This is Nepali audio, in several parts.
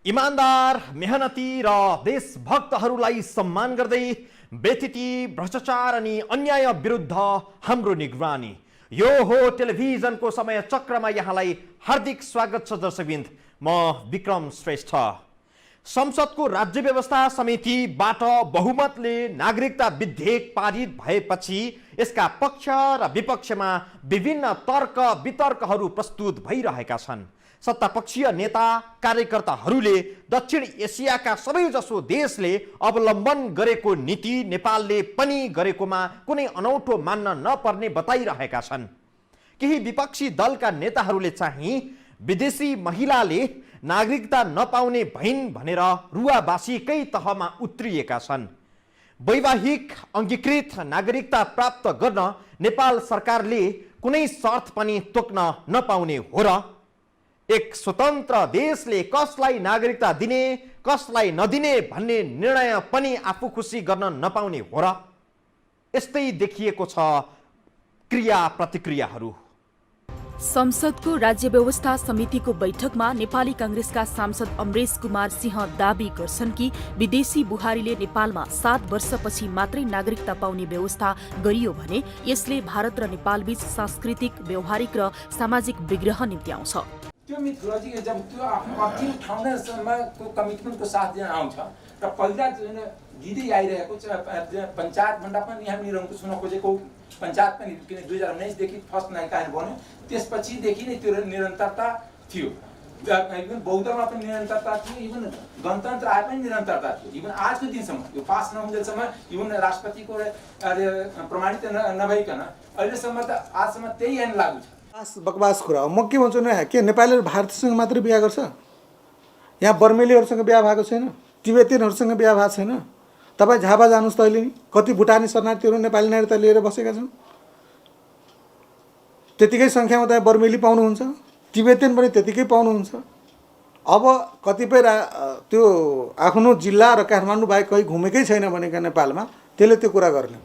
इमानदार, मेहनती र देशभक्तहरूलाई सम्मान गर्दै व्यथिति, भ्रष्टाचार अनि अन्याय विरुद्ध हाम्रो निगरानी। यो हो टेलिभिजनको समय चक्रमा यहाँलाई हार्दिक स्वागत छ दर्शकवृन्द। म विक्रम श्रेष्ठ। संसदको राज्य व्यवस्था समितिबाट बहुमतले नागरिकता विधेयक पारित भएपछि यसका पक्ष र विपक्षमा विभिन्न तर्क वितर्कहरू प्रस्तुत भइरहेका छन्। सत्तापक्षीय नेता कार्यकर्ताहरूले दक्षिण एसियाका सबैजसो देशले अवलम्बन गरेको नीति नेपालले पनि गरेकोमा कुनै अनौठो मान्न नपर्ने बताइरहेका छन्। केही विपक्षी दलका नेताहरूले चाहिँ विदेशी महिलाले नागरिकता नपाउने भइन् भनेर रुवाबासीकै तहमा उत्रिएका छन्। वैवाहिक अङ्गीकृत नागरिकता प्राप्त गर्न नेपाल सरकारले कुनै शर्त पनि तोक्न नपाउने हो र? एक स्वतन्त्र देशले कसलाई नागरिकता दिने कसलाई नदिने भन्ने निर्णय पनि आफू खुसी गर्न नपाउने हो र? यस्तै देखिएको छ क्रिया प्रतिक्रियाहरू। संसदको राज्य व्यवस्था समितिको बैठकमा नेपाली कांग्रेसका सांसद अमरेश कुमार सिंह दाबी गर्छन् कि विदेशी बुहारीले नेपालमा 7 वर्षपछि मात्रै नागरिकता पाउने व्यवस्था गरियो भने यसले भारत र नेपालबीच सांस्कृतिक, व्यावहारिक र सामाजिक विग्रह निम्त्याउँछ। त्यो मिथोलोजी जब त्यो आफ्नो अति ठाउँसम्मको कमिटमेन्टको साथ दिन आउँछ र पहिला दिँदै आइरहेको पञ्चायत भन्दा पनि यहाँ निरङ्कुश हुन खोजेको पञ्चायत पनि किन 2019 देखि फर्स्ट नायकायन बन्यो, त्यसपछिदेखि नै त्यो निरन्तरता थियो। इभन बौद्धमा पनि निरन्तरता थियो, इभन गणतन्त्र आए पनि निरन्तरता थियो। इभन आजको दिनसम्म यो पास नहुन्जेलसम्म इभन राष्ट्रपतिको प्रमाणित नभइकन अहिलेसम्म त आजसम्म त्यही ऐन लागू छ। बकवास कुरा। म के भन्छु भने के नेपालीहरू भारतीयसँग मात्रै बिहा गर्छ? यहाँ बर्मेलीहरूसँग बिहा भएको छैन? तिब्बतीयहरूसँग बिहा भएको छैन? तपाईँ झापा जानुहोस् त अहिले नि कति भुटानी शरणार्थीहरू नेपाली नागरिकता लिएर बसेका छन्। त्यतिकै सङ्ख्यामा तपाईँ बर्मेली पाउनुहुन्छ, तिब्बतीयन पनि त्यतिकै पाउनुहुन्छ। अब कतिपय त्यो आफ्नो जिल्ला र काठमाडौँ बाहेक कहीँ घुमेकै छैन भनेको नेपालमा त्यसले त्यो कुरा गर्ने।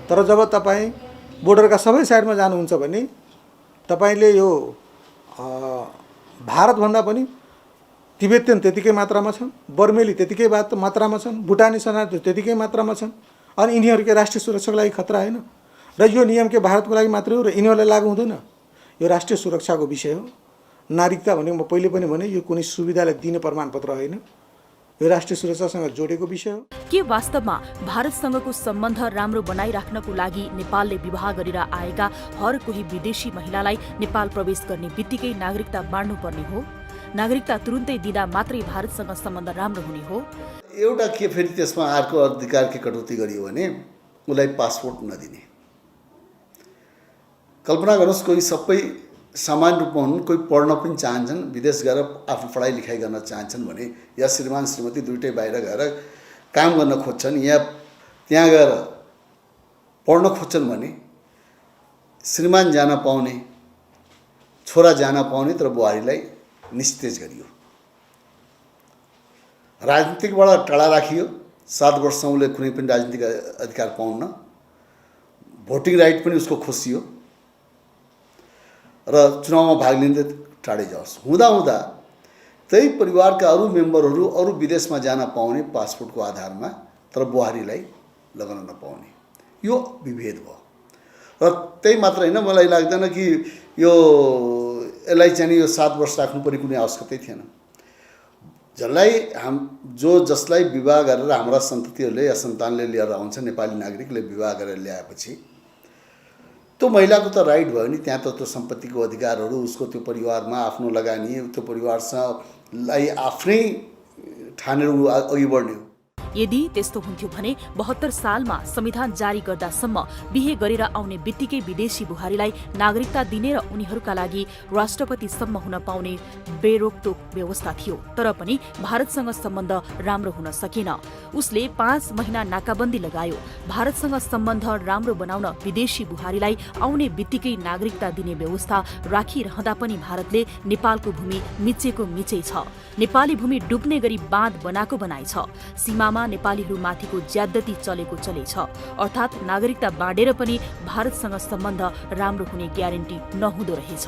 तर जब तपाईँ बोर्डरका सबै साइडमा जानुहुन्छ भने तपाईले यो भारतभन्दा पनि तिब्बतीयन त्यतिकै मात्रामा छन्, बर्मेली त्यतिकै मात्रामा छन्, भुटानी शरणार्थी त्यतिकै मात्रामा छन्। अनि यिनीहरूकै राष्ट्रिय सुरक्षाको लागि खतरा होइन र यो नियम के भारतको लागि मात्रै हो र यिनीहरूलाई लागू हुँदैन? यो राष्ट्रिय सुरक्षाको विषय हो। नागरिकता भनेको म पहिले पनि भने यो कुनै सुविधालाई दिने प्रमाणपत्र होइन, यो राष्ट्रिय सुरक्षासँग जोडेको विषय हो। के वास्तवमा भारतसँगको सम्बन्ध राम्रो बनाइराख्नको लागि नेपालले विवाह गरेर आएका हर कोही विदेशी महिलालाई नेपाल प्रवेश गर्ने बित्तिकै नागरिकता बाँड्नुपर्ने हो? नागरिकता तुरुन्तै दिँदा मात्रै भारतसँग सम्बन्ध राम्रो हुने हो? एउटा के फेरि त्यसमा अर्को अधिकार के कटौती गरियो भने उसलाई पासपोर्ट नदिने। कल्पना गर्नुहोस् कोही सबै सामान्य रूपमा हुन्, कोही पढ्न पनि चाहन्छन्, विदेश गएर आफ्नो पढाइ लेखाइ गर्न चाहन्छन् भने या श्रीमान श्रीमती दुइटै बाहिर गएर काम गर्न खोज्छन् या त्यहाँ गएर पढ्न खोज्छन् भने श्रीमान जान पाउने, छोरा जान पाउने, तर बुहारीलाई निस्तेज गरियो। राजनीतिकबाट टाढा राखियो। 7 वर्षसम्म उसले कुनै पनि राजनीतिक अधिकार पाउन्न। भोटिङ राइट पनि उसको खोसियो र चुनावमा भाग लिँदै टाढै जाओस्। हुँदा त्यही परिवारका अरू मेम्बरहरू अरू विदेशमा जान पाउने पासपोर्टको आधारमा, तर बुहारीलाई लगाउन नपाउने, यो विभेद भयो। र त्यही मात्र होइन, मलाई लाग्दैन कि यो यसलाई चाहिँ यो 7 वर्ष राख्नुपर्ने कुनै आवश्यकतै थिएन। जसलाई विवाह गरेर हाम्रा सन्ततिहरूले या सन्तानले लिएर आउँछ, नेपाली नागरिकले विवाह गरेर ल्याएपछि त्यो महिलाको त राइट भयो नि, त्यहाँ त त्यो सम्पत्तिको अधिकारहरू उसको त्यो परिवारमा आफ्नो लगानी, त्यो परिवारसँगलाई आफ्नै ठानेर अघि बढ्ने हो। यदि त्यस्तो हुन्थ्यो भने 72 सालमा संविधान जारी गर्दासम्म बिहे गरेर आउने बित्तिकै विदेशी बुहारीलाई नागरिकता दिने र उनीहरूका लागि राष्ट्रपतिसम्म हुन पाउने बेरोकटोक व्यवस्था थियो। तर पनि भारतसँग सम्बन्ध राम्रो हुन सकेन। उसले 5 महिना नाकाबन्दी लगायो। भारतसँग सम्बन्ध राम्रो बनाउन विदेशी बुहारीलाई आउने बित्तिकै नागरिकता दिने व्यवस्था राखिरहँदा पनि भारतले नेपालको भूमि मिचेको मिचै छ। नेपाली भूमि डुब्ने गरी बाँध बनाएको बनाइ छ। सीमामा नेपालीहरूमाथिको ज्यादती चलेको चलेछ। अर्थात् नागरिकता बाँडेर पनि भारतसँग सम्बन्ध राम्रो हुने ग्यारेन्टी नहुँदो रहेछ।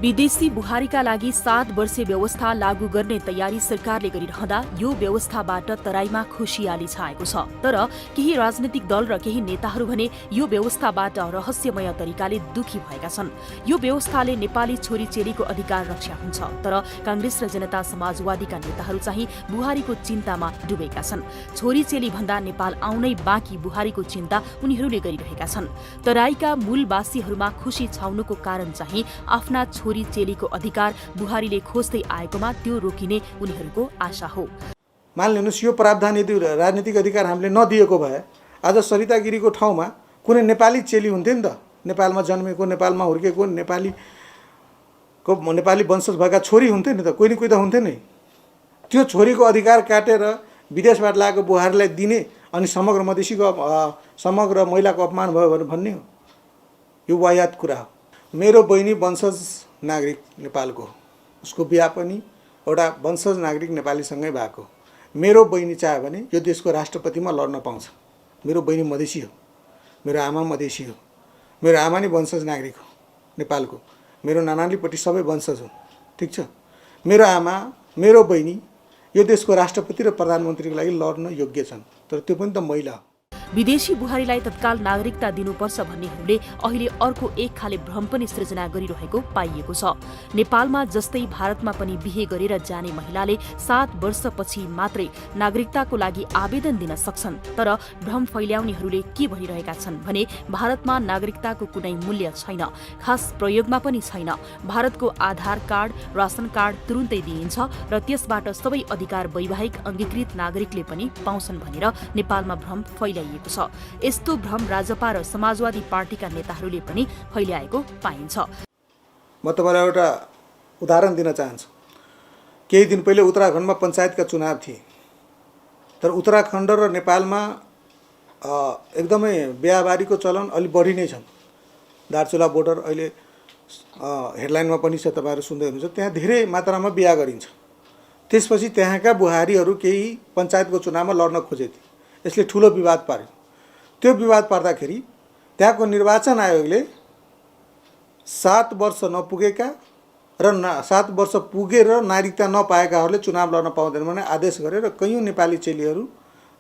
विदेशी बुहारीका लागि 7 वर्षे व्यवस्था लागू गर्ने तयारी सरकारले गरिरहँदा यो व्यवस्थाबाट तराईमा खुशियाली छाएको छ। तर केही राजनीतिक दल र केही नेताहरू भने यो व्यवस्थाबाट रहस्यमय तरिकाले दुखी भएका छन्। यो व्यवस्थाले नेपाली छोरी चेलीको अधिकार रक्षा हुन्छ, तर कांग्रेस र जनता समाजवादीका नेताहरू चाहिँ बुहारीको चिन्तामा डुबेका छन्। छोरी चेली भन्दा नेपाल आउनै बाँकी बुहारीको चिन्ता उनीहरूले गरिरहेका छन्। तराईका मूलवासीहरूमा खुशी छाउनुको कारण चाहिँ आफ्ना छोरी चेलीको अधिकार बुहारीले खोज्दै आएकोमा त्यो रोकिने उनीहरूको आशा हो। मान लिनुहोस् यो प्रावधान यदि राजनीतिक अधिकार हामीले नदिएको भए आज सरिता गिरीको ठाउँमा कुनै नेपाली चेली हुन्थ्यो नि त। नेपालमा जन्मेको, नेपालमा हुर्केको, नेपाली वंशज भएका छोरी हुन्थ्यो नि त, कोही न कोही त हुन्थ्यो नि। त्यो छोरीको अधिकार काटेर विदेशबाट ल्याएको बुहारीलाई दिने अनि समग्र महिलाको अपमान भयो भने भन्ने हो। यो वाहियात कुरा हो। मेरो बहिनी वंशज नागरिक नेपालको, उसको बिहा पनि एउटा वंशज नागरिक नेपालीसँगै भएको। मेरो बहिनी चाह्यो भने यो देशको राष्ट्रपतिमा लड्न पाउँछ। मेरो बहिनी मधेसी हो, मेरो आमा मधेसी हो, मेरो आमा नि वंशज नागरिक हो नेपालको, मेरो नानालीपट्टि सबै वंशज हो। ठिक छ, मेरो आमा मेरो बहिनी यो देशको राष्ट्रपति र प्रधानमन्त्रीको लागि लड्न योग्य छन्, तर त्यो पनि त महिला हो। विदेशी बुहारीलाई तत्काल नागरिकता दिनुपर्छ भन्नेहरूले अहिले अर्को एक खाले भ्रम पनि सृजना गरिरहेको पाइएको छ। नेपालमा जस्तै भारतमा पनि बिहे गरेर जाने महिलाले 7 वर्षपछि मात्रै नागरिकताको लागि आवेदन दिन सक्छन्। तर भ्रम फैल्याउनेहरूले के भनिरहेका छन् भने भारतमा नागरिकताको कुनै मूल्य छैन, खास प्रयोगमा पनि छैन। भारतको आधार कार्ड, रासन कार्ड तुरुन्तै दिइन्छ र त्यसबाट सबै अधिकार वैवाहिक अङ्गीकृत नागरिकले पनि पाउँछन् भनेर नेपालमा भ्रम फैलाइएको छ। यस्तो भ्रम राजपा र समाजवादी पार्टीका नेताहरूले पनि फैल्याएको पाइन्छ। म तपाईँलाई एउटा उदाहरण दिन चाहन्छु। केही दिन पहिले उत्तराखण्डमा पञ्चायतका चुनाव थिए, तर उत्तराखण्ड र नेपालमा एकदमै बिहाबारीको चलन अलि बढी नै छन्। दार्चुला बोर्डर अहिले हेडलाइनमा पनि छ, तपाईँहरू सुन्दै हुनुहुन्छ। त्यहाँ धेरै मात्रामा बिहा गरिन्छ। त्यसपछि त्यहाँका बुहारीहरू केही पञ्चायतको चुनावमा लड्न खोजे थिए। यसले ठुलो विवाद पार्यो। त्यो विवाद पार्दाखेरि त्यहाँको निर्वाचन आयोगले 7 वर्ष नपुगेका र 7 वर्ष पुगेर नागरिकता नपाएकाहरूले चुनाव लड्न पाउँदैन भने आदेश गरेर कयौँ नेपाली चेलीहरू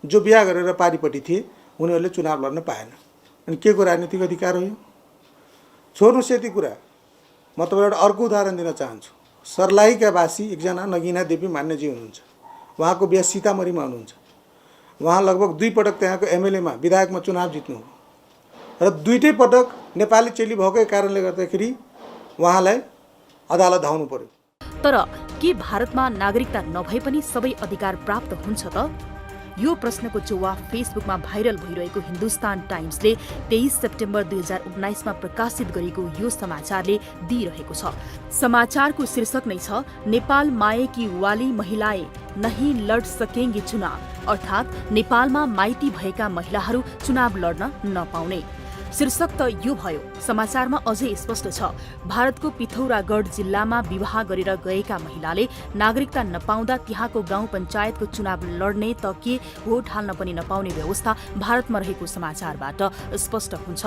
जो बिहा गरेर पारिपट्टि थिए उनीहरूले चुनाव लड्न पाएन। अनि के को राजनीतिक अधिकार हो यो? छोड्नुहोस् यति कुरा। म तपाईँलाई एउटा अर्को उदाहरण दिन चाहन्छु। सर्लाहीका वासी एकजना नगिना देवी मान्यजी हुनुहुन्छ। उहाँको बिहा सीतामढीमा हुनुहुन्छ। उहाँ लगभग 2 पटक त्यहाँको एमएलएमा विधायकमा चुनाव जित्नुभयो र 2टै पटक नेपाली चेली भएकै कारणले गर्दाखेरि उहाँलाई अदालत धाउनु पर्यो। तर के भारतमा नागरिकता नभए पनि सबै अधिकार प्राप्त हुन्छ त? यो प्रश्नको जवाफ फेसबुकमा भाइरल भइरहेको हिन्दुस्तान टाइम्सले 23 सेप्टेम्बर 2019मा प्रकाशित गरेको यो समाचारले दिइरहेको छ। समाचारको शीर्षक नै छ नेपाल मायकी वाली महिलाएं नहीं लड सकेंगी चुनाव, अर्थात् नेपालमा माइती भएका महिलाहरू चुनाव लड्न नपाउने। शीर्षक त यो भयो। समाचारमा अझै स्पष्ट छ, भारतको पिथौरागढ जिल्लामा विवाह गरेर गएका महिलाले नागरिकता नपाउँदा त्यहाँको गाउँ पञ्चायतको चुनाव लड्ने त के भोट हाल्न पनि नपाउने व्यवस्था भारतमा रहेको समाचारबाट स्पष्ट हुन्छ।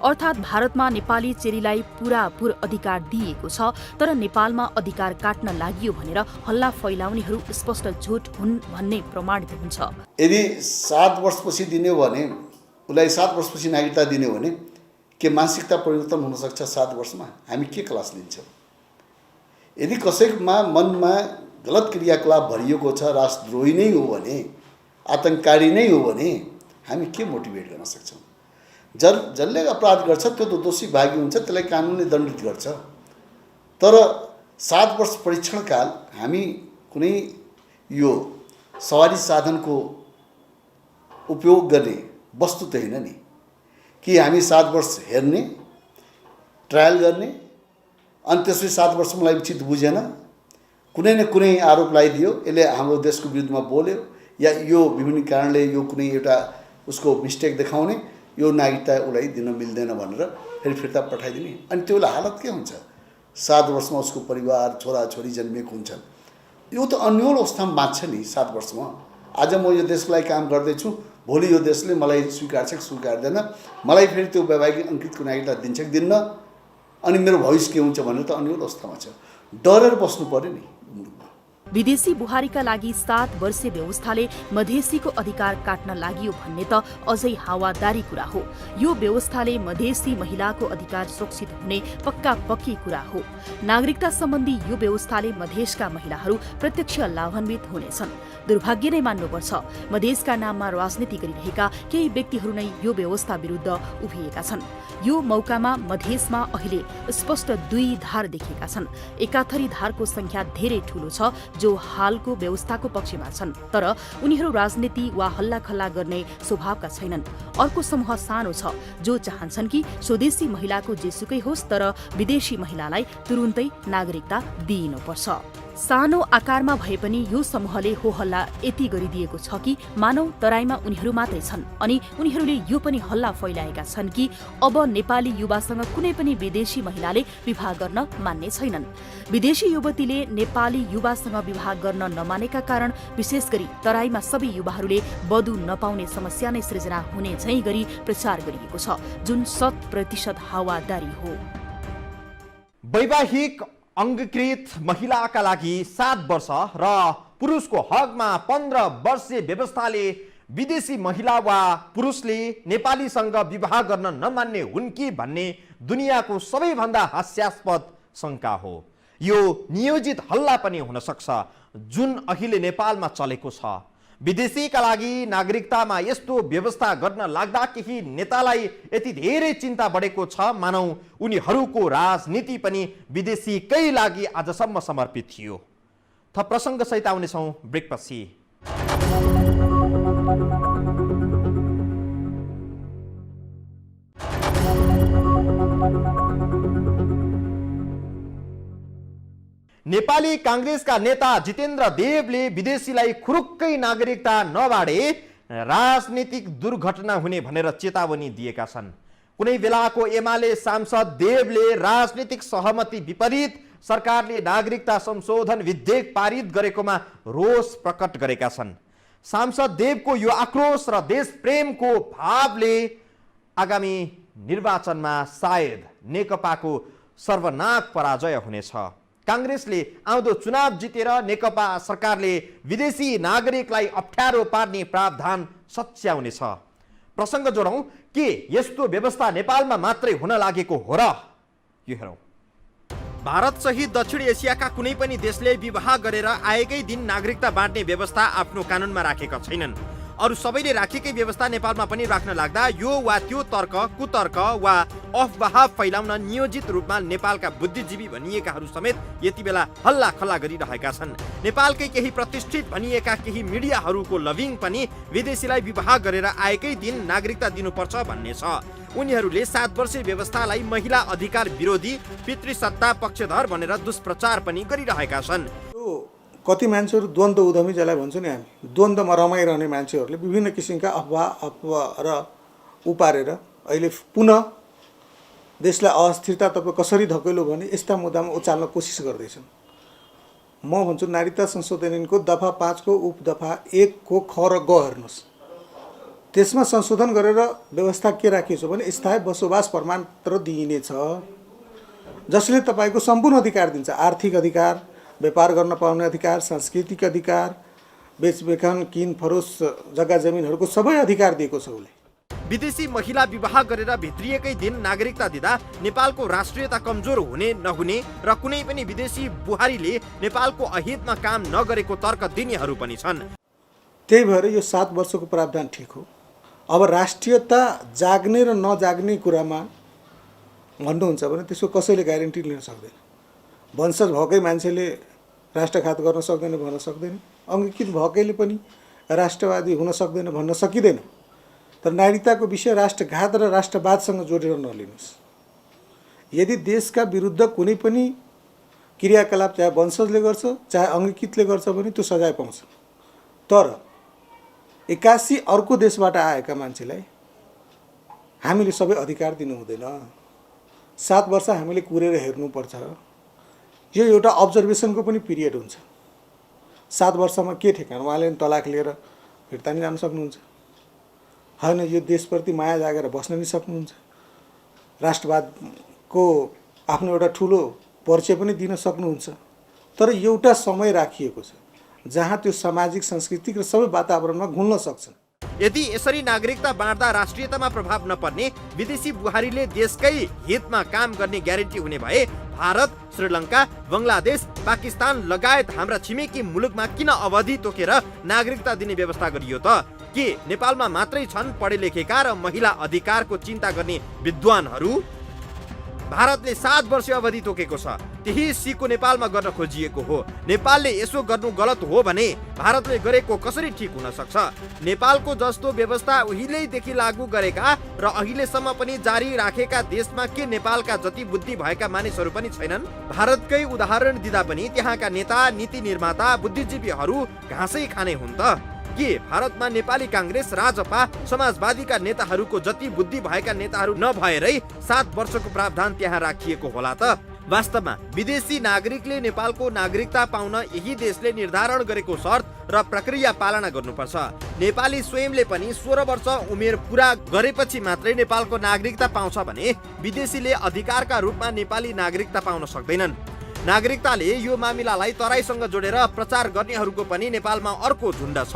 अर्थात् भारतमा नेपाली चेलीलाई पूरापूर अधिकार दिइएको छ, तर नेपालमा अधिकार काट्न लागि भनेर हल्ला फैलाउनेहरू स्पष्ट झुट हुन् भन्ने प्रमाणित हुन्छ। यदि 7 वर्षपछि दिने हो भने, उसलाई 7 वर्षपछि नागरिकता दिने हो भने के मानसिकता परिवर्तन हुनसक्छ 7 वर्षमा? हामी के क्लास लिन्छौँ? यदि कसैमा मनमा गलत क्रियाकलाप भरिएको छ, राष्ट्रद्रोही नै हो भने, आतङ्ककारी नै हो भने हामी के मोटिभेट गर्न सक्छौँ? जसले अपराध गर्छ त्यो त दोषी भागी हुन्छ, त्यसलाई कानुनले दण्डित गर्छ। तर 7 वर्ष परीक्षणकाल हामी कुनै यो सवारी साधनको उपयोग गर्ने वस्तु त होइन नि कि हामी 7 वर्ष हेर्ने, ट्रायल गर्ने, अनि त्यसपछि 7 वर्ष मलाई उचित बुझेन, कुनै न कुनै आरोप लगाइदियो, यसले हाम्रो देशको विरुद्धमा बोल्यो या यो विभिन्न कारणले यो कुनै एउटा उसको मिस्टेक देखाउने, यो नागरिकता उसलाई दिन मिल्दैन भनेर फेरि फिर्ता पठाइदिने। अनि त्यो बेला हालत के हुन्छ? 7 वर्षमा उसको परिवार, छोराछोरी जन्मिएको हुन्छन्। यो त अन्यल अवस्थामा बाँच्छ नि 7 वर्षमा। आज म यो देशको लागि काम गर्दैछु, भोलि यो देशले मलाई स्वीकार्छ कि स्वीकार्दैन, मलाई फेरि त्यो वैवाहिक अङ्कितको नागरिकता दिन्छ कि दिन्न, अनि मेरो भविष्य के हुन्छ भनेर त अन्यल अवस्थामा छ। डरेर बस्नु पर्यो नि मुलुकमा। विदेशी बुहारीका लागि 7 वर्षीय व्यवस्थाले मधेसीको अधिकार काट्न लागि भन्ने त अझै हावादारी कुरा हो। यो व्यवस्थाले मधेसी महिलाको अधिकार सुरक्षित हुने पक्का पक्की कुरा हो। नागरिकता सम्बन्धी यो व्यवस्थाले मधेसका महिलाहरू प्रत्यक्ष लाभान्वित हुनेछन्। दुर्भाग्य नै मान्नुपर्छ, मधेसका नाममा राजनीति गरिरहेका केही व्यक्तिहरू नै यो व्यवस्था विरुद्ध उभिएका छन्। यो मौकामा मधेसमा अहिले स्पष्ट 2 धार देखिएका छन्। एकाथरी धारको संख्या धेरै ठूलो छ जो हालको व्यवस्थाको पक्षमा छन्, तर उनीहरू राजनीति वा हल्लाखल्ला गर्ने स्वभावका छैनन्। अर्को समूह सानो छ जो चाहन्छन् कि स्वदेशी महिलाको जेसुकै होस् तर विदेशी महिलालाई तुरुन्तै नागरिकता दिइनुपर्छ। सानो आकारमा भए पनि यो समूहले हो हल्ला यति गरिदिएको छ कि मानव तराईमा उनीहरू मात्रै छन् अनि उनीहरूले यो पनि हल्ला फैलाएका छन् कि अब नेपाली युवासँग कुनै पनि विदेशी महिलाले विवाह गर्न मान्ने छैनन्। विदेशी युवतीले नेपाली युवासँग विवाह गर्न नमानेका कारण विशेष गरी तराईमा सबै युवाहरूले वधु नपाउने समस्या नै सृजना हुने झैं गरी प्रचार गरिएको छ, जुन 100% हावादारी हो। वैवाहिक अङ्गीकृत महिलाका लागि 7 वर्ष र पुरुषको हकमा 15 वर्षीय व्यवस्थाले विदेशी महिला वा पुरुषले नेपालीसँग विवाह गर्न नमान्ने हुन् कि भन्ने दुनियाँको सबैभन्दा हास्यास्पद शङ्का हो। यो नियोजित हल्ला पनि हुन सक्छ जुन अहिले नेपालमा चलेको छ। विदेशीका लागि नागरिकतामा यस्तो व्यवस्था गर्न लाग्दा केही नेतालाई यति धेरै चिन्ता बढेको छ मानौ उनीहरूको राजनीति पनि विदेशीकै लागि आजसम्म समर्पित थियो। थप प्रसङ्ग सहित आउनेछौँ ब्रेकपछि। नेपाली कांग्रेसका नेता जितेन्द्र देवले विदेशीलाई खुरुक्कै नागरिकता नबाडे राजनीतिक दुर्घटना हुने भनेर चेतावनी दिएका छन्। कुनै बेलाको एमाले सांसद देवले राजनीतिक सहमति विपरीत सरकारले नागरिकता संशोधन विधेयक पारित गरेकोमा रोष प्रकट गरेका छन्। सांसद देवको यो आक्रोश र देशप्रेमको भावले आगामी निर्वाचनमा सायद नेकपाको सर्वनाक पराजय हुनेछ। कांग्रेसले आउँदो चुनाव जितेर नेकपा सरकारले विदेशी नागरिकलाई अप्ठ्यारो पार्ने प्रावधान सच्याउनेछ। प्रसङ्ग जोडौं के यस्तो व्यवस्था नेपालमा मात्रै हुन लागेको हो र? यो हेरौं। भारत सहित दक्षिण एसियाका कुनै पनि देशले विवाह गरेर आएकै दिन नागरिकता बाँड्ने व्यवस्था आफ्नो कानुनमा राखेका छैनन्। अरू सबैले राखेकै व्यवस्था नेपालमा पनि राख्न लाग्दा यो वा त्यो तर्क कुतर्क वा अफवाह फैलाउन नियोजित रूपमा नेपालका बुद्धिजीवी भनिएकाहरू समेत यति बेला हल्ला खल्ला गरिरहेका छन्। नेपालकै केही प्रतिष्ठित भनिएका केही मिडियाहरूको लभिङ पनि विदेशीलाई विवाह गरेर आएकै दिन नागरिकता दिनुपर्छ भन्ने छ। उनीहरूले 7 वर्षीय व्यवस्थालाई महिला अधिकार विरोधी पितृसत्ता पक्षधर भनेर दुष्प्रचार पनि गरिरहेका छन्। कति मान्छेहरू द्वन्द्व उद्यमी जसलाई भन्छौँ नि हामी, द्वन्द्वमा रमाइरहने मान्छेहरूले विभिन्न किसिमका अफवाह र उपारेर अहिले पुनः देशलाई अस्थिरतातर्फ कसरी धकेल्यो भने यस्ता मुद्दामा उचाल्न कोसिस गर्दैछन्। म भन्छु नागरिकता संशोधन ऐनको दफा 5 को उपदफा 1 को ख र ग हेर्नुहोस्। त्यसमा संशोधन गरेर व्यवस्था के राखिएको छ भने स्थायी बसोबास प्रमाणपत्र दिइनेछ जसले तपाईँको सम्पूर्ण अधिकार दिन्छ। आर्थिक अधिकार, व्यापार गर्न पाउने अधिकार, सांस्कृतिक अधिकार, बेचबिखन किन फरोस जग्गा जमिनहरूको सबै अधिकार दिएको छ उसले। विदेशी महिला विवाह गरेर भित्रिएकै दिन नागरिकता दिँदा नेपालको राष्ट्रियता कमजोर हुने नहुने र कुनै पनि विदेशी बुहारीले नेपालको अहितमा काम नगरेको तर्क दिनेहरू पनि छन्। त्यही भएर यो 7 वर्षको प्रावधान ठिक हो। अब राष्ट्रियता जाग्ने र नजाग्ने कुरामा भन्नुहुन्छ भने त्यसको कसैले ग्यारेन्टी लिन सक्दैन। वंशज भएकै मान्छेले राष्ट्रघात गर्न सक्दैन भन्न सक्दैन, अङ्गीकृत भएकैले पनि राष्ट्रवादी हुन सक्दैन भन्न सकिँदैन। तर नागरिकताको विषय राष्ट्रघात र राष्ट्रवादसँग जोडेर नलिनुहोस्। यदि देशका विरुद्ध कुनै पनि क्रियाकलाप चाहे वंशजले गर्छ चाहे अङ्गीकृतले गर्छ भने त्यो सजाय पाउँछ। तर 81 अर्को देशबाट आएका मान्छेलाई हामीले सबै अधिकार दिनु हुँदैन। 7 वर्ष हामीले कुरेर हेर्नुपर्छ। यो एउटा अब्जर्भेसनको पनि पिरियड हुन्छ। 7 वर्षमा के ठेकान, उहाँले तलाक लिएर फिर्ता नि जान सक्नुहुन्छ होइन, यो देशप्रति माया जागेर बस्न नि सक्नुहुन्छ। राष्ट्रवादको आफ्नो एउटा ठुलो परिचय पनि दिन सक्नुहुन्छ। तर एउटा समय राखिएको छ जहाँ त्यो सामाजिक सांस्कृतिक र सबै वातावरणमा घुल्न सक्छन्। यदि यसरी नागरिकता बाँड्दा राष्ट्रियतामा प्रभाव नपर्ने, विदेशी बुहारीले देशकै हितमा काम गर्ने ग्यारेन्टी हुने भए भारत, श्रीलङ्का, बङ्गलादेश, पाकिस्तान लगायत हाम्रा छिमेकी मुलुकमा किन अवधि तोकेर नागरिकता दिने व्यवस्था गरियो त? के नेपालमा मात्रै छन् पढे लेखेका र महिला अधिकारको चिन्ता गर्ने विद्वानहरू? भारतले 7 वर्ष अवधि तोकेको छ, त्यही सिको नेपालमा गर्न खोजिएको हो। नेपालले यसो गर्नु गलत हो भने भारतले गरेको कसरी ठिक हुन सक्छ? नेपालको जस्तो व्यवस्था उहिलेदेखि लागू गरेका र अहिलेसम्म पनि जारी राखेका देशमा के नेपालका जति बुद्धि भएका मानिसहरू पनि छैनन्? भारतकै उदाहरण दिँदा पनि त्यहाँका नेता, नीति निर्माता, बुद्धिजीवीहरू घाँसै खाने हुन् त? के भारतमा नेपाली काङ्ग्रेस, राजपा, समाजवादीका नेताहरूको जति बुद्धि भएका नेताहरू नभएरै 7 वर्षको प्रावधान त्यहाँ राखिएको होला त? वास्तवमा विदेशी नागरिकले नेपालको नागरिकता पाउन यही देशले निर्धारण गरेको शर्त र प्रक्रिया पालना गर्नुपर्छ। नेपाली स्वयंले पनि 16 वर्ष उमेर पुरा गरेपछि मात्रै नेपालको नागरिकता पाउँछ भने विदेशीले अधिकारका रूपमा नेपाली नागरिकता पाउन सक्दैनन्। नागरिकताले यो मामिलालाई तराईसँग जोडेर प्रचार गर्नेहरूको पनि नेपालमा अर्को झुण्ड छ।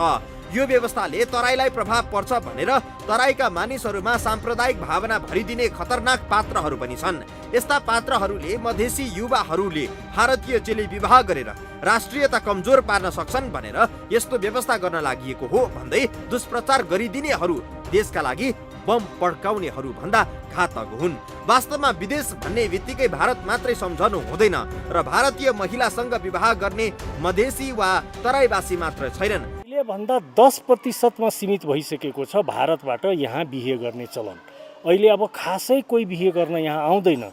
यो व्यवस्थाले तराईलाई प्रभाव पर्छ भनेर तराईका मानिसहरूमा साम्प्रदायिक भावना भरिदिने खतरनाक पात्रहरू पनि छन्। यस्ता पात्रहरूले मधेसी युवाहरूले भारतीय चेली विवाह गरेर राष्ट्रियता कमजोर पार्न सक्छन् भनेर यस्तो व्यवस्था गर्न लागि हो भन्दै दुष्प्रचार गरिदिनेहरू देशका लागि बम पड्काउनेहरू भन्दा घातक हुन्। वास्तवमा विदेश भन्ने बित्तिकै भारत मात्रै सम्झनु हुँदैन र भारतीय महिलासँग विवाह गर्ने मधेसी वा तराईवासी मात्र छैनन्। अहिले भन्दा 10% सीमित भइसकेको छ भारतबाट यहाँ बिहे गर्ने चलन। अहिले अब खासै कोही बिहे गर्न यहाँ आउँदैन।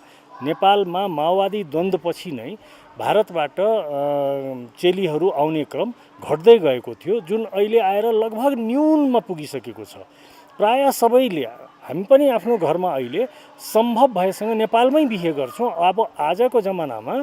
नेपालमा माओवादी द्वन्द्वपछि नै भारतबाट चेलीहरू आउने क्रम घट्दै गएको थियो, जुन अहिले आएर लगभग न्यूनमा पुगिसकेको छ। प्राय सबैले, हामी पनि आफ्नो घरमा अहिले सम्भव भएसँग नेपालमै बिहे गर्छौँ। अब आजको जमानामा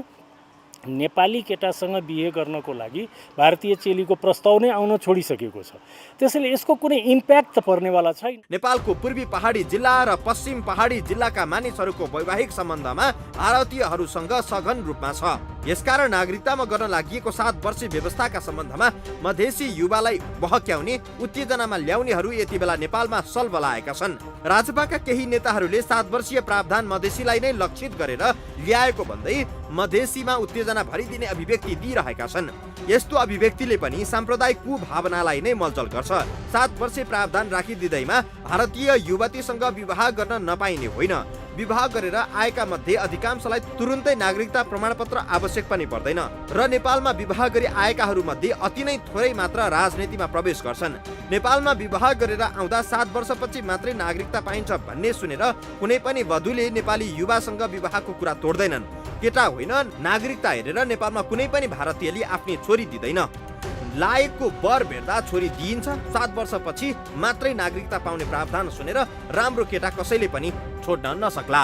नेपाली केटासँग बिहे गर्नको लागि भारतीय चेलीको प्रस्ताव नै आउन छोडिसकेको छ। त्यसैले यसको कुनै इम्प्याक्ट त पर्नेवाला छैन। नेपालको पूर्वी पहाडी जिल्ला र पश्चिम पहाडी जिल्लाका मानिसहरूको वैवाहिक सम्बन्धमा भारतीयहरूसँग सघन रूपमा छ। यसकारण नागरिकतामा गर्न लागि 7 वर्षीय व्यवस्थाका सम्बन्धमा मधेसी युवालाई बहक्याउने, उत्तेजनामा ल्याउनेहरू यति बेला नेपालमा सलबलाएका छन्। राजपाका केही नेताहरूले 7 वर्षीय प्रावधान मधेसीलाई नै लक्षित गरेर ल्याएको भन्दै मधेसीमा उत्तेजना भरिदिने अभिव्यक्ति दिइरहेका छन्। यस्तो अभिव्यक्तिले पनि साम्प्रदायिक कुभावनालाई नै मलजल गर्छ। 7 वर्षीय प्रावधान राखिदिँदैमा भारतीय युवतीसँग विवाह गर्न नपाइने होइन, विवाह गरेर आएका मध्ये अधिकांशलाई तुरुन्तै नागरिकता प्रमाणपत्र आवश्यक पनि पर्दैन र नेपालमा विवाह गरी आएकाहरू मध्ये अति नै थोरै मात्र राजनीतिमा प्रवेश गर्छन्। नेपालमा विवाह गरेर आउँदा 7 वर्षपछि मात्रै नागरिकता पाइन्छ भन्ने सुनेर कुनै पनि वधुले नेपाली युवासँग विवाहको कुरा तोड्दैनन्। केटा होइन, नागरिकता हेरेर नेपालमा कुनै पनि भारतीयले आफ्नी छोरी दिँदैन। लायकको वर भेट्दा छोरी दिइन्छ। 7 वर्षपछि मात्रै नागरिकता पाउने प्रावधान सुनेर राम्रो केटा कसैले पनि छोड्न नसक्ला।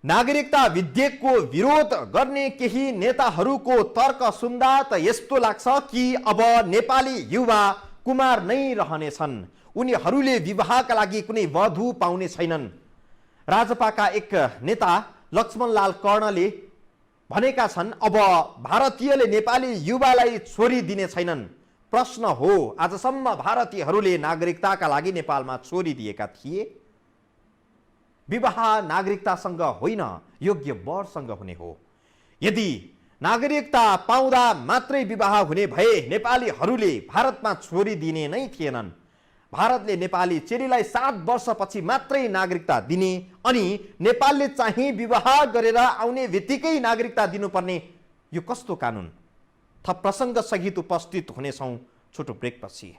नागरिकता विधेयकको विरोध गर्ने केही नेताहरूको तर्क सुन्दा त यस्तो लाग्छ कि अब नेपाली युवा कुमार नै रहनेछन्, उनीहरूले विवाहका लागि कुनै वधु पाउने छैनन्। राजपाका एक नेता लक्ष्मणलाल कर्णले भनेका छन्, अब भारतीयले नेपाली युवालाई छोरी दिने छैनन्। प्रश्न हो, आजसम्म भारतीयहरूले नागरिकताका लागि नेपालमा छोरी दिएका थिए? विवाह नागरिकतासँग होइन, योग्य वरसँग हुने हो। यदि नागरिकता पाउँदा मात्रै विवाह हुने भए नेपालीहरूले भारतमा छोरी दिने नै थिएनन्। भारतले नेपाली चेलीलाई 7 वर्षपछि मात्रै नागरिकता दिने अनि नेपालले चाहिँ विवाह गरेर आउने बित्तिकै नागरिकता दिनुपर्ने, यो कस्तो कानुन? थप प्रसङ्ग सहित उपस्थित हुनेछौँ छोटो ब्रेकपछि।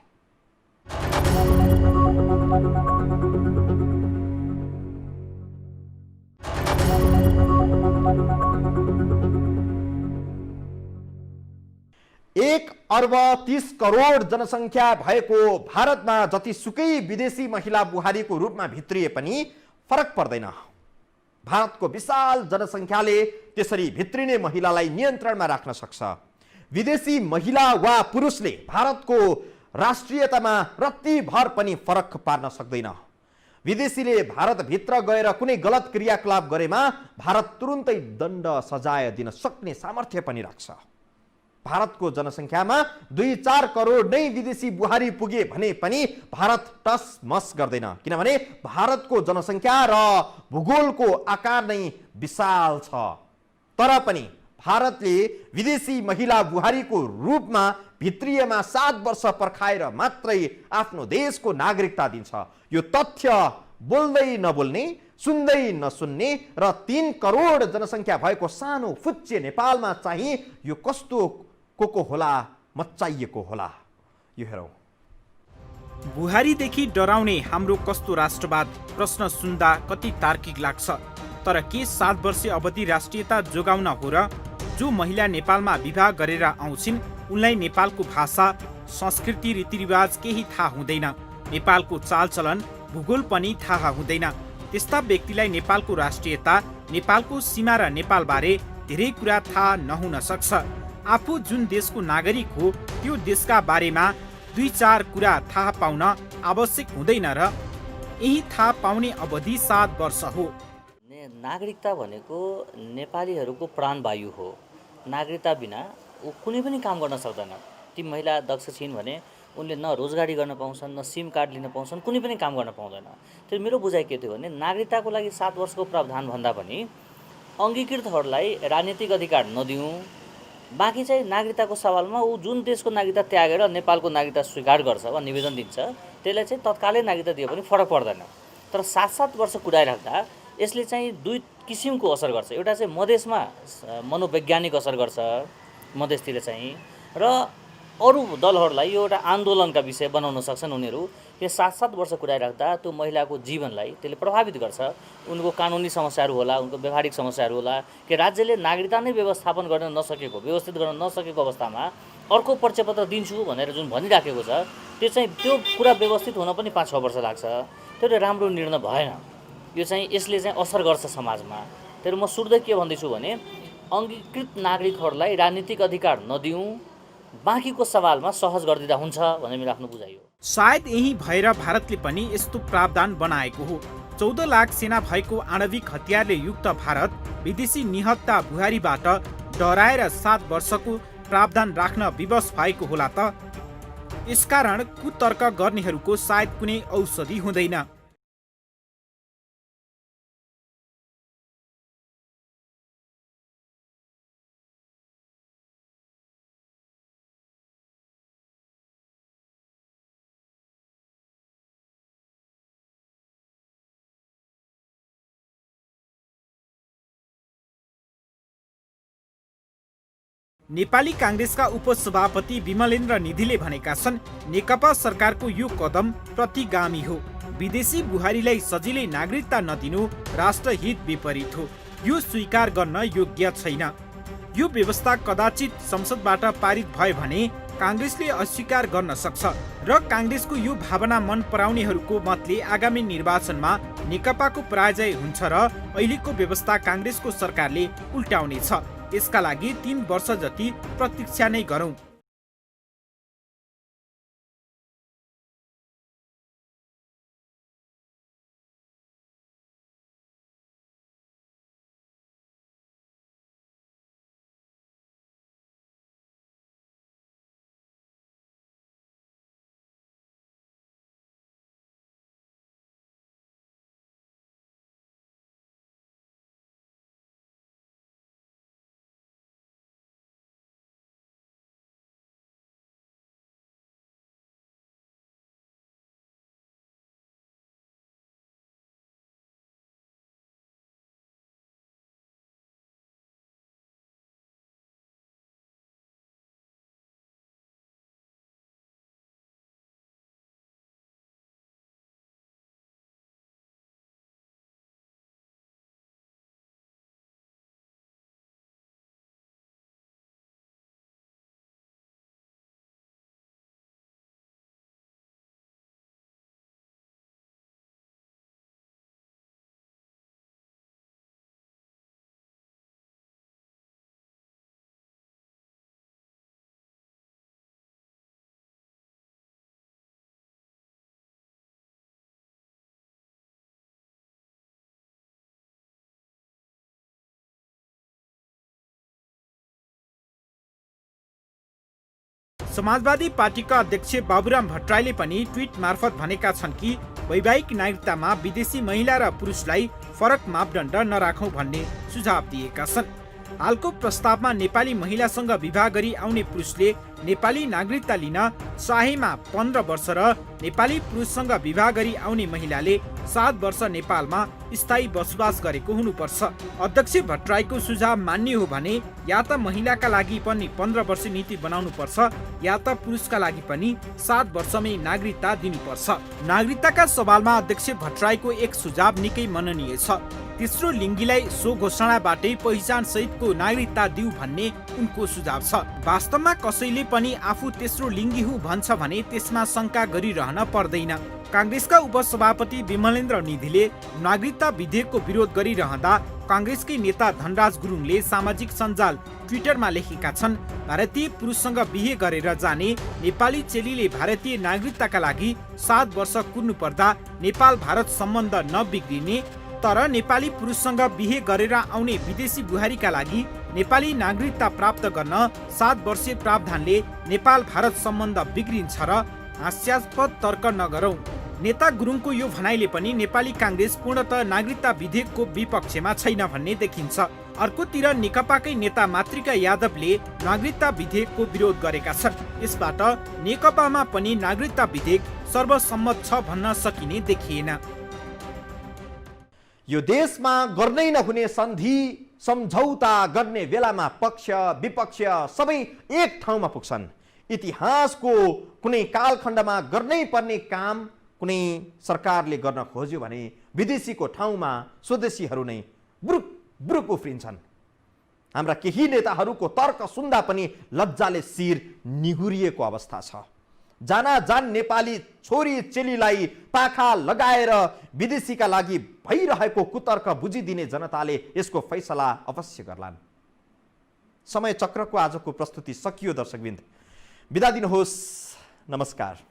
एक अर्ब 30 करोड जनसङ्ख्या भएको भारतमा जतिसुकै विदेशी महिला बुहारीको रूपमा भित्रिए पनि फरक पर्दैन। भारतको विशाल जनसङ्ख्याले त्यसरी भित्रिने महिलालाई नियन्त्रणमा राख्न सक्छ। विदेशी महिला वा पुरुषले भारतको राष्ट्रियतामा रत्ती भर पनि फरक पार्न सक्दैन। विदेशीले भारतभित्र गएर कुनै गलत क्रियाकलाप गरेमा भारत तुरुन्तै दण्ड सजाय दिन सक्ने सामर्थ्य पनि राख्छ। भारतको जनसङ्ख्यामा 2-4 करोड नै विदेशी बुहारी पुगे भने पनि भारत टसमस गर्दैन, किनभने भारतको जनसङ्ख्या र भूगोलको आकार नै विशाल छ। तर पनि भारतले विदेशी महिला बुहारीको रूपमा भित्रिएमा 7 वर्ष पर्खाएर मात्रै आफ्नो देशको नागरिकता दिन्छ। यो तथ्य बोल्दै नबोल्ने, सुन्दै नसुन्ने र 3 करोड जनसङ्ख्या भएको सानो फुच्चे नेपालमा चाहिँ यो कस्तो को होला, मच्चाइएको होला, यो हेरौँ। बुहारीदेखि डराउने हाम्रो कस्तो राष्ट्रवाद प्रश्न सुन्दा कति तार्किक लाग्छ। तर के 7 वर्षीय अवधि राष्ट्रियता जोगाउन हो र? जो महिला नेपालमा विवाह गरेर आउँछिन् उनलाई नेपालको भाषा, संस्कृति, रीतिरिवाज केही थाहा हुँदैन, नेपालको चालचलन, भूगोल पनि थाहा हुँदैन। त्यस्ता व्यक्तिलाई नेपालको राष्ट्रियता, नेपालको सीमा र नेपालबारे धेरै कुरा थाहा नहुन सक्छ। आफू जुन देशको नागरिक हो त्यो देशका बारेमा 2-4 कुरा थाहा पाउन आवश्यक हुँदैन र? यही थाहा पाउने अवधि 7 वर्ष हो। नागरिकता भनेको नेपालीहरूको प्राणवायु हो। नागरिकता बिना ऊ कुनै पनि काम गर्न सक्दैन। ती महिला दक्ष छिन् भने उनले न रोजगारी गर्न पाउँछन्, न सिम कार्ड लिन पाउँछन्, कुनै पनि काम गर्न पाउँदैन। त्यो मेरो बुझाइ के थियो भने नागरिकताको लागि 7 वर्षको प्रावधान भन्दा पनि अङ्गीकृतहरूलाई राजनीतिक अधिकार नदिउँ, बाँकी चाहिँ नागरिकताको सवालमा ऊ जुन देशको नागरिकता त्यागेर नेपालको नागरिकता स्वीकार गर्छ वा निवेदन दिन्छ त्यसलाई चाहिँ तत्कालै नागरिकता दिए पनि फरक पर्दैन। तर 7-7 वर्ष कुदाइराख्दा यसले चाहिँ 2 किसिमको असर गर्छ। एउटा चाहिँ मधेसमा मनोवैज्ञानिक असर गर्छ मधेसतिर चाहिँ, र अरू दलहरूलाई यो एउटा आन्दोलनका विषय बनाउन सक्छन् उनीहरू। यो 7-7 वर्ष कुदाइराख्दा त्यो महिलाको जीवनलाई त्यसले प्रभावित गर्छ। उनको कानुनी समस्याहरू होला, उनको व्यवहारिक समस्याहरू होला, कि राज्यले नागरिकता नै व्यवस्थापन गर्न नसकेको, व्यवस्थित गर्न नसकेको अवस्थामा अर्को परिचयपत्र दिन्छु भनेर जुन भनिराखेको छ त्यो कुरा व्यवस्थित हुन पनि 5-6 वर्ष लाग्छ। त्यो राम्रो निर्णय भएन। यो चाहिँ यसले चाहिँ असर गर्छ समाजमा। तर म सुरुदै के भन्दैछु भने अङ्गीकृत नागरिकहरूलाई राजनीतिक अधिकार नदिउँ, बाँकीको सवालमा सहज गरिदिँदा हुन्छ भन्ने मेरो आफ्नो बुझाइ हो। सायद यही भएर भारतले पनि यस्तो प्रावधान बनाएको हो। 14 लाख सेना भएको आणविक हतियारले युक्त भारत विदेशी निहत्ता बुहारीबाट डराएर 7 वर्षको प्रावधान राख्न विवश भएको होला त? यसकारण कुतर्क गर्नेहरूको सायद कुनै औषधि हुँदैन। नेपाली काङ्ग्रेसका उपसभापति विमलेन्द्र निधिले भनेका छन् नेकपा सरकारको यो कदम प्रतिगामी हो। विदेशी बुहारीलाई सजिलै नागरिकता नदिनु राष्ट्रहित विपरीत हो। यो स्वीकार गर्न योग्य छैन। यो व्यवस्था कदाचित संसदबाट पारित भयो भने काङ्ग्रेसले अस्वीकार गर्न सक्छ र काङ्ग्रेसको यो भावना मन पराउनेहरूको मतले आगामी निर्वाचनमा नेकपाको पराजय हुन्छ र अहिलेको व्यवस्था काङ्ग्रेसको सरकारले उल्टाउनेछ। यसका लागि 3 वर्ष जति प्रतीक्षा नै गरौँ। समाजवादी पार्टीका अध्यक्ष बाबुराम भट्टराईले पनि ट्विट मार्फत भनेका छन् कि वैवाहिक नागरिकतामा विदेशी महिला र पुरुषलाई फरक मापदण्ड नराखौं भन्ने सुझाव दिएका छन्। हालको प्रस्तावमा नेपाली महिलासँग विवाह गरी आउने पुरुषले नेपाली नागरिकता लिन चाहेमा 15 वर्ष र नेपाली पुरुषसँग विवाह गरी आउने महिलाले 7 वर्ष नेपालमा स्थायी बसोबास गरेको हुनुपर्छ। अध्यक्ष भट्टराईको सुझाव मान्ने हो भने या त महिलाका लागि पनि 15 वर्ष नीति बनाउनु पर्छ या त पुरुषका लागि पनि 7 वर्षमै नागरिकता दिनुपर्छ। नागरिकताका सवालमा अध्यक्ष भट्टराईको एक सुझाव निकै मननीय छ। तेस्रो लिङ्गीलाई सो घोषणाबाटै पहिचान सहितको नागरिकता दिउ भन्ने उनको सुझाव छ। वास्तवमा कसैले पनि आफू तेस्रो लिङ्गी हुँ भन्छ भने त्यसमा शङ्का गरिरहन पर्दैन। काङ्ग्रेसका उपसभापति विमलेन्द्र निधिले नागरिकता विधेयकको विरोध गरिरहँदा काङ्ग्रेसकै नेता धनराज गुरुङले सामाजिक सञ्जाल ट्विटरमा लेखेका छन्, भारतीय पुरुषसँग बिहे गरेर जाने नेपाली चेलीले भारतीय नागरिकताका लागि 7 वर्ष कुर्नु पर्दा नेपाल भारत सम्बन्ध नबिग्रिने, तर नेपाली पुरुषसँग बिहे गरेर आउने विदेशी बुहारीका लागि नेपाली नागरिकता प्राप्त गर्न 7 वर्षीय प्रावधानले नेपाल भारत सम्बन्ध बिग्रिन्छ र हास्यास्पद तर्क नगरौं। नेता गुरुङको यो भनाइले पनि नेपाली काङ्ग्रेस पूर्णतः नागरिकता विधेयकको विपक्षमा छैन भन्ने देखिन्छ। अर्कोतिर नेकपाकै नेता मातृका यादवले नागरिकता विधेयकको विरोध गरेका छन्। यसबाट नेकपामा पनि नागरिकता विधेयक सर्वसम्मत छ भन्न सकिने देखिएन। यो देशमा गर्नै नहुने सन्धि सम्झौता गर्ने बेलामा पक्ष विपक्ष सबै एक ठाउँमा पुग्छन्। इतिहासको कुनै कालखण्डमा गर्नै पर्ने काम कुनै सरकारले गर्न खोज्यो भने विदेशीको ठाउँमा स्वदेशीहरू नै बुरुक बुरुक उफ्रिन्छन्। हाम्रा केही नेताहरूको तर्क सुन्दा पनि लज्जाले शिर निहुरिएको अवस्था छ। जान नेपाली छोरी चेलीलाई पाखा लगाएर विदेशीका लागि भइरहेको कुतर्क बुझिदिने जनताले यसको फैसला अवश्य गर्लान्। समय चक्रको आजको प्रस्तुति सकियो। दर्शकवृन्द, बिदा दिनुहोस्। नमस्कार।